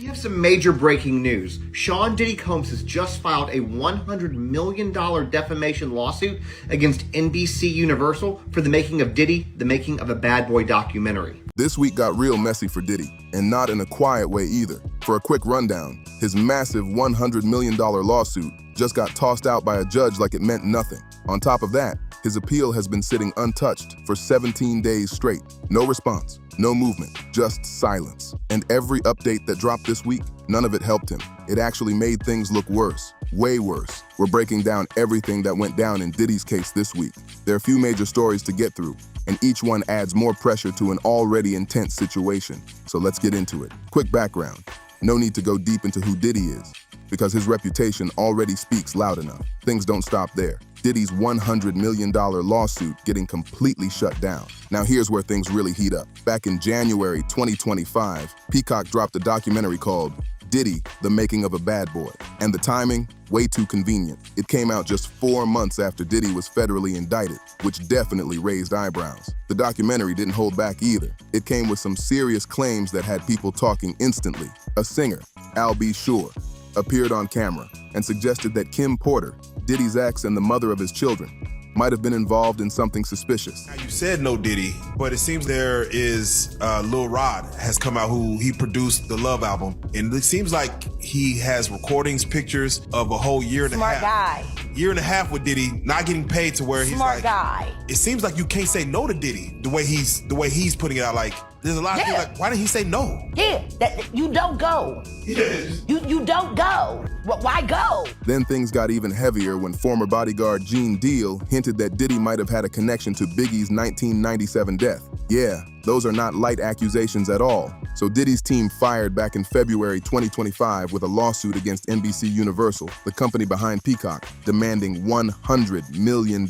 We have some major breaking news. Sean Diddy Combs has just filed a $100 million defamation lawsuit against NBC Universal for the making of Diddy, the making of a Bad Boy documentary. This week got real messy for Diddy, and not in a quiet way either. For a quick rundown, his massive $100 million lawsuit just got tossed out by a judge like it meant nothing. On top of that, his appeal has been sitting untouched for 17 days straight. No response, no movement, just silence. And every update that dropped this week, none of it helped him. It actually made things look worse, way worse. We're breaking down everything that went down in Diddy's case this week. There are a few major stories to get through, and each one adds more pressure to an already intense situation. So let's get into it. Quick background. No need to go deep into who Diddy is, because his reputation already speaks loud enough. Things don't stop there. Diddy's $100 million lawsuit getting completely shut down. Now here's where things really heat up. Back in January 2025, Peacock dropped a documentary called Diddy, the Making of a Bad Boy. And the timing, way too convenient. It came out just 4 months after Diddy was federally indicted, which definitely raised eyebrows. The documentary didn't hold back either. It came with some serious claims that had people talking instantly. A singer, Al B. Sure, appeared on camera and suggested that Kim Porter, Diddy's ex and the mother of his children, might have been involved in something suspicious. Now, you said no Diddy, but it seems there is Lil Rod has come out who he produced the Love album. And it seems like he has recordings, pictures of a whole year and a half. Smart guy. Year and a half with Diddy, not getting paid to where he's Smart like, guy. It seems like you can't say no to Diddy the way he's putting it out. Like, there's a lot of people like, why didn't he say no? Yeah, you don't go. You don't go. Why go? Then things got even heavier when former bodyguard Gene Deal hinted that Diddy might have had a connection to Biggie's 1997 death. Yeah, those are not light accusations at all. So Diddy's team fired back in February 2025 with a lawsuit against NBC Universal, the company behind Peacock, demanding $100 million.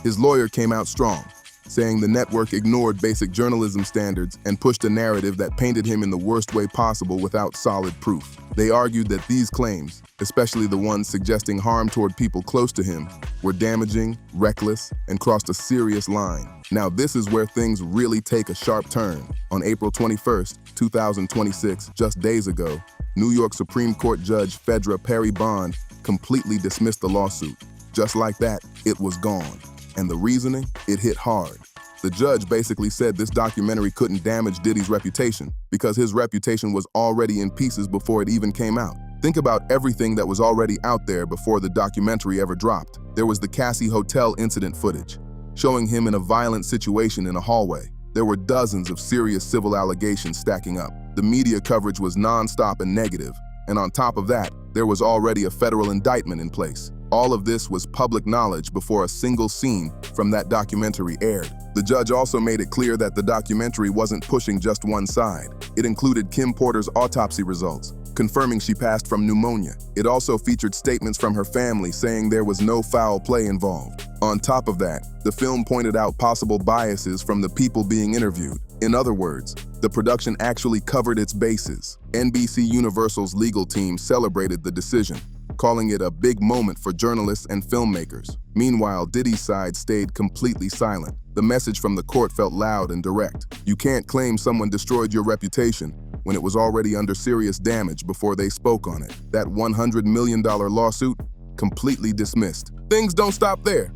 His lawyer came out strong, saying the network ignored basic journalism standards and pushed a narrative that painted him in the worst way possible without solid proof. They argued that these claims, especially the ones suggesting harm toward people close to him, were damaging, reckless, and crossed a serious line. Now this is where things really take a sharp turn. On April 21st, 2026, just days ago, New York Supreme Court Judge Phaedra Perry Bond completely dismissed the lawsuit. Just like that, it was gone. And the reasoning? It hit hard. The judge basically said this documentary couldn't damage Diddy's reputation because his reputation was already in pieces before it even came out. Think about everything that was already out there before the documentary ever dropped. There was the Cassie Hotel incident footage, showing him in a violent situation in a hallway. There were dozens of serious civil allegations stacking up. The media coverage was nonstop and negative. And on top of that, there was already a federal indictment in place. All of this was public knowledge before a single scene from that documentary aired. The judge also made it clear that the documentary wasn't pushing just one side. It included Kim Porter's autopsy results, confirming she passed from pneumonia. It also featured statements from her family saying there was no foul play involved. On top of that, the film pointed out possible biases from the people being interviewed. In other words, the production actually covered its bases. NBC Universal's legal team celebrated the decision, calling it a big moment for journalists and filmmakers. Meanwhile, Diddy's side stayed completely silent. The message from the court felt loud and direct. You can't claim someone destroyed your reputation when it was already under serious damage before they spoke on it. That $100 million lawsuit, completely dismissed. Things don't stop there.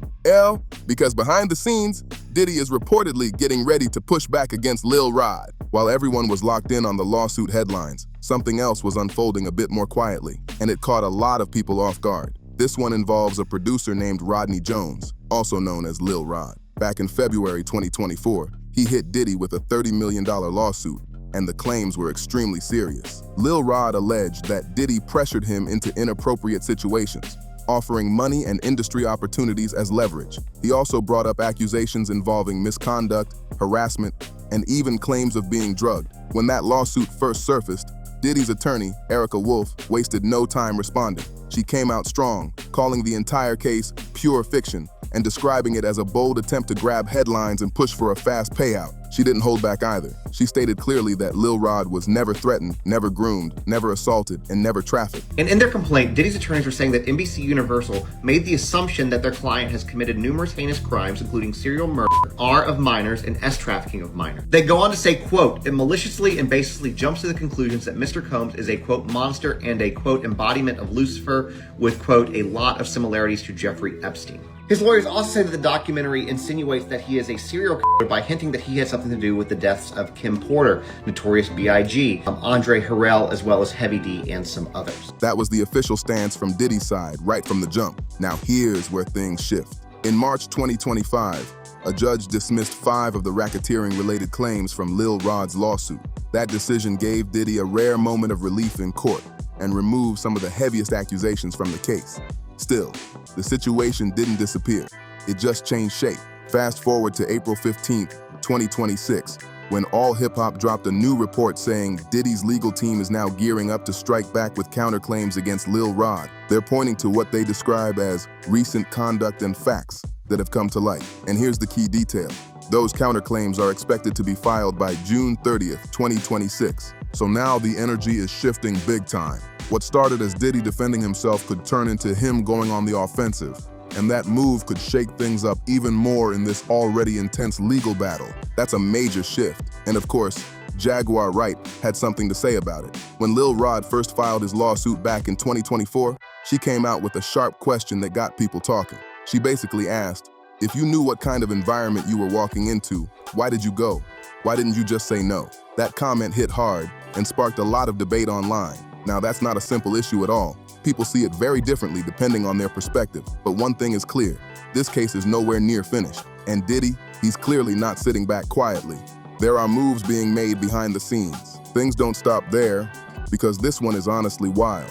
Because behind the scenes, Diddy is reportedly getting ready to push back against Lil Rod. While everyone was locked in on the lawsuit headlines, something else was unfolding a bit more quietly, and it caught a lot of people off guard. This one involves a producer named Rodney Jones, also known as Lil Rod. Back in February 2024, he hit Diddy with a $30 million lawsuit, and the claims were extremely serious. Lil Rod alleged that Diddy pressured him into inappropriate situations, offering money and industry opportunities as leverage. He also brought up accusations involving misconduct, harassment, and even claims of being drugged. When that lawsuit first surfaced, Diddy's attorney, Erica Wolf, wasted no time responding. She came out strong, calling the entire case pure fiction and describing it as a bold attempt to grab headlines and push for a fast payout. She didn't hold back either. She stated clearly that Lil Rod was never threatened, never groomed, never assaulted, and never trafficked. And in their complaint, Diddy's attorneys were saying that NBC Universal made the assumption that their client has committed numerous heinous crimes, including serial murder, R of minors, and S trafficking of minors. They go on to say, quote, it maliciously and basically jumps to the conclusions that Mr. Combs is a, quote, monster and a, quote, embodiment of Lucifer with, quote, a lot of similarities to Jeffrey Epstein. His lawyers also say that the documentary insinuates that he is a serial killer by hinting that he had something to do with the deaths of Kim Porter, Notorious B.I.G., Andre Harrell, as well as Heavy D and some others. That was the official stance from Diddy's side right from the jump. Now here's where things shift. In March 2025, a judge dismissed 5 of the racketeering-related claims from Lil Rod's lawsuit. That decision gave Diddy a rare moment of relief in court and removed some of the heaviest accusations from the case. Still, the situation didn't disappear. It just changed shape. Fast forward to April 15th, 2026, when All Hip Hop dropped a new report saying Diddy's legal team is now gearing up to strike back with counterclaims against Lil Rod. They're pointing to what they describe as recent conduct and facts that have come to light. And here's the key detail. Those counterclaims are expected to be filed by June 30th, 2026. So now the energy is shifting big time. What started as Diddy defending himself could turn into him going on the offensive, and that move could shake things up even more in this already intense legal battle. That's a major shift. And of course, Jaguar Wright had something to say about it. When Lil Rod first filed his lawsuit back in 2024, she came out with a sharp question that got people talking. She basically asked, if you knew what kind of environment you were walking into, why did you go? Why didn't you just say no? That comment hit hard and sparked a lot of debate online. Now, that's not a simple issue at all. People see it very differently depending on their perspective. But one thing is clear, this case is nowhere near finished. And Diddy, he's clearly not sitting back quietly. There are moves being made behind the scenes. Things don't stop there, because this one is honestly wild.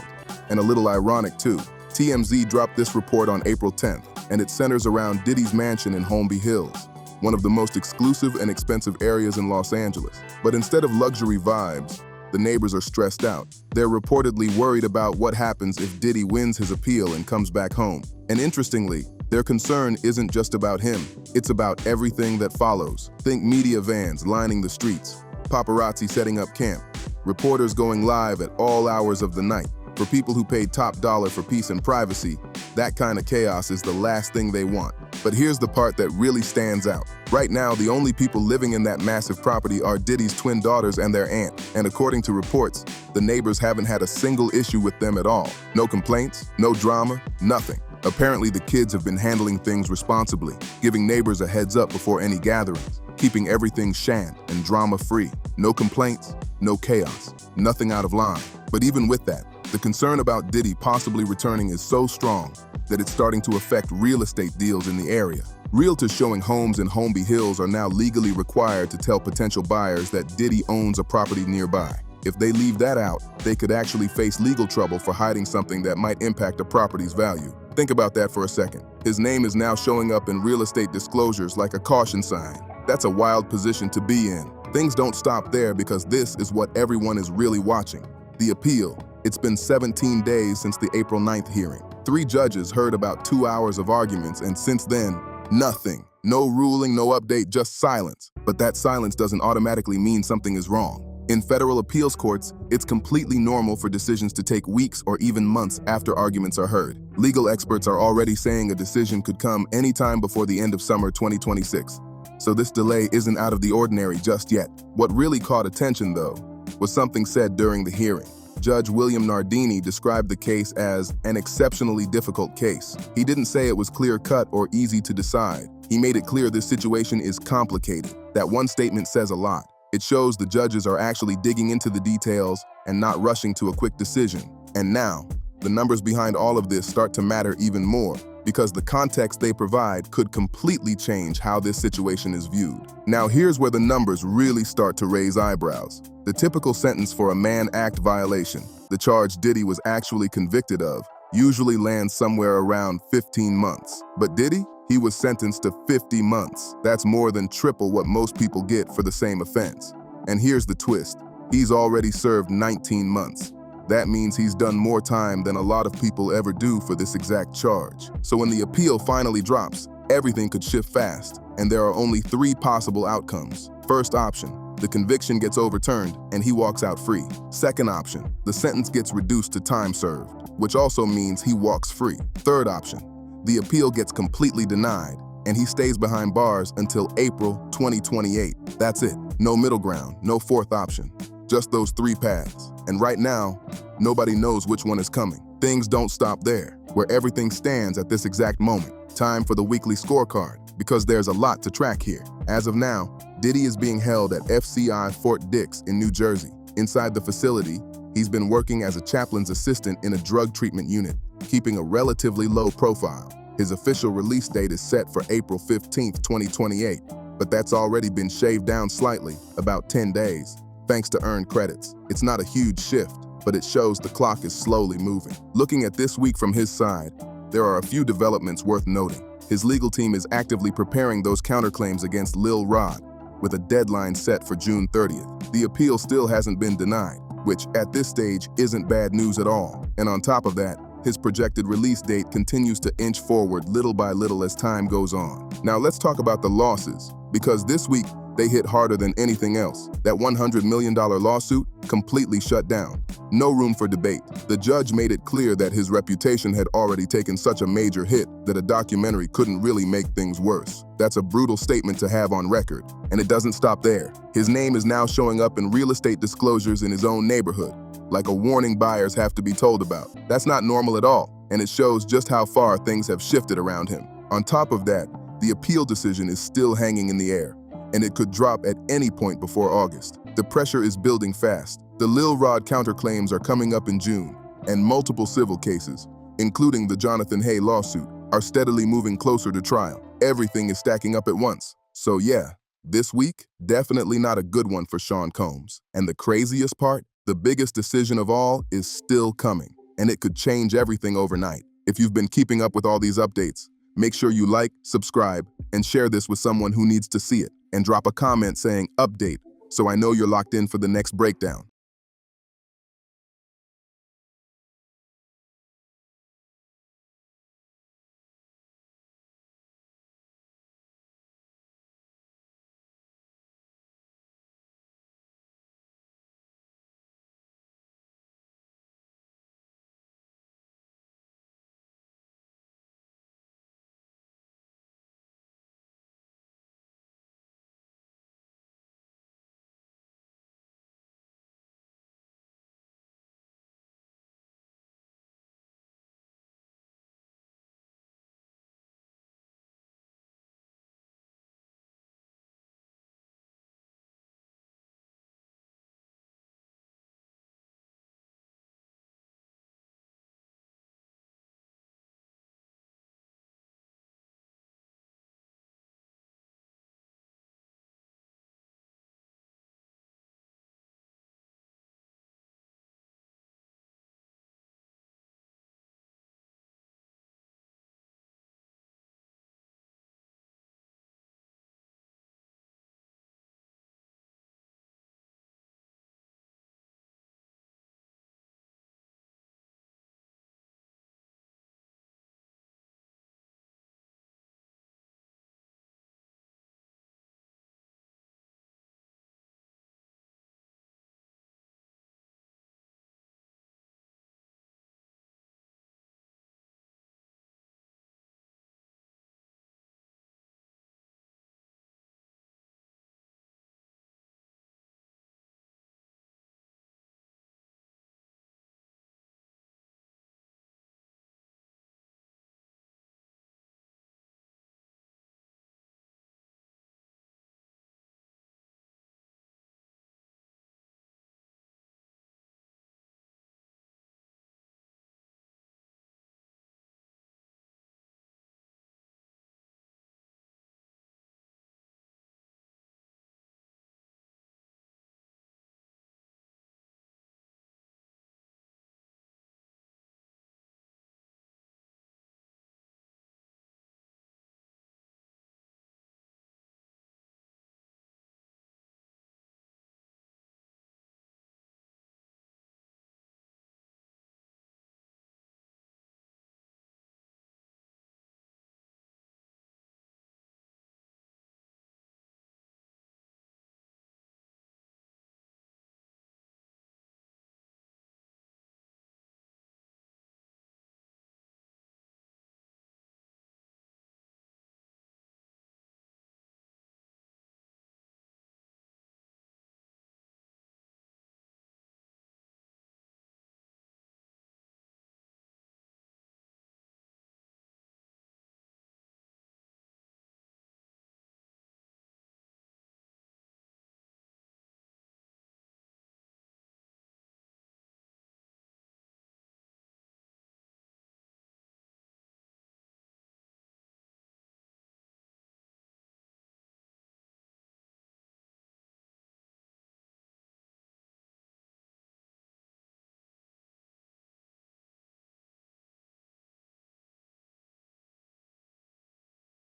And a little ironic too. TMZ dropped this report on April 10th, and it centers around Diddy's mansion in Holmby Hills, one of the most exclusive and expensive areas in Los Angeles. But instead of luxury vibes, the neighbors are stressed out. They're reportedly worried about what happens if Diddy wins his appeal and comes back home. And interestingly, their concern isn't just about him. It's about everything that follows. Think media vans lining the streets, paparazzi setting up camp, reporters going live at all hours of the night. For people who paid top dollar for peace and privacy, that kind of chaos is the last thing they want. But here's the part that really stands out. Right now, the only people living in that massive property are Diddy's twin daughters and their aunt. And according to reports, the neighbors haven't had a single issue with them at all. No complaints, no drama, nothing. Apparently, the kids have been handling things responsibly, giving neighbors a heads up before any gatherings, keeping everything shant and drama-free. No complaints, no chaos, nothing out of line. But even with that, the concern about Diddy possibly returning is so strong that it's starting to affect real estate deals in the area. Realtors showing homes in Holmby Hills are now legally required to tell potential buyers that Diddy owns a property nearby. If they leave that out, they could actually face legal trouble for hiding something that might impact a property's value. Think about that for a second. His name is now showing up in real estate disclosures like a caution sign. That's a wild position to be in. Things don't stop there, because this is what everyone is really watching. The appeal. It's been 17 days since the April 9th hearing. 3 judges heard about 2 hours of arguments, and since then, nothing. No ruling, no update, just silence. But that silence doesn't automatically mean something is wrong. In federal appeals courts, it's completely normal for decisions to take weeks or even months after arguments are heard. Legal experts are already saying a decision could come anytime before the end of summer 2026. So this delay isn't out of the ordinary just yet. What really caught attention, though, was something said during the hearing. Judge William Nardini described the case as an exceptionally difficult case. He didn't say it was clear-cut or easy to decide. He made it clear this situation is complicated. That one statement says a lot. It shows the judges are actually digging into the details and not rushing to a quick decision. And now, the numbers behind all of this start to matter even more, because the context they provide could completely change how this situation is viewed. Now here's where the numbers really start to raise eyebrows. The typical sentence for a Mann Act violation, the charge Diddy was actually convicted of, usually lands somewhere around 15 months. But Diddy? He was sentenced to 50 months. That's more than triple what most people get for the same offense. And here's the twist. He's already served 19 months. That means he's done more time than a lot of people ever do for this exact charge. So when the appeal finally drops, Everything could shift fast, and there are only 3 possible outcomes. First option, the conviction gets overturned and he walks out free. Second option, the sentence gets reduced to time served, which also means he walks free. Third option, the appeal gets completely denied and he stays behind bars until April 2028. That's it. No middle ground, no fourth option. Just those 3 paths. And right now, nobody knows which one is coming. Things don't stop there, where everything stands at this exact moment. Time for the weekly scorecard, because there's a lot to track here. As of now, Diddy is being held at FCI Fort Dix in New Jersey. Inside the facility, he's been working as a chaplain's assistant in a drug treatment unit, keeping a relatively low profile. His official release date is set for April 15, 2028, but that's already been shaved down slightly, about 10 days, thanks to earned credits. It's not a huge shift, but it shows the clock is slowly moving. Looking at this week from his side, there are a few developments worth noting. His legal team is actively preparing those counterclaims against Lil Rod, with a deadline set for June 30th. The appeal still hasn't been denied, which at this stage isn't bad news at all. And on top of that, his projected release date continues to inch forward little by little as time goes on. Now let's talk about the losses, because this week they hit harder than anything else. That $100 million lawsuit completely shut down. No room for debate. The judge made it clear that his reputation had already taken such a major hit that a documentary couldn't really make things worse. That's a brutal statement to have on record, and it doesn't stop there. His name is now showing up in real estate disclosures in his own neighborhood, like a warning buyers have to be told about. That's not normal at all, and it shows just how far things have shifted around him. On top of that, the appeal decision is still hanging in the air, and it could drop at any point before August. The pressure is building fast. The Lil Rod counterclaims are coming up in June, and multiple civil cases, including the Jonathan Hay lawsuit, are steadily moving closer to trial. Everything is stacking up at once. So yeah, this week, definitely not a good one for Sean Combs. And the craziest part, the biggest decision of all is still coming, and it could change everything overnight. If you've been keeping up with all these updates, make sure you like, subscribe, and share this with someone who needs to see it. And drop a comment saying update, so I know you're locked in for the next breakdown.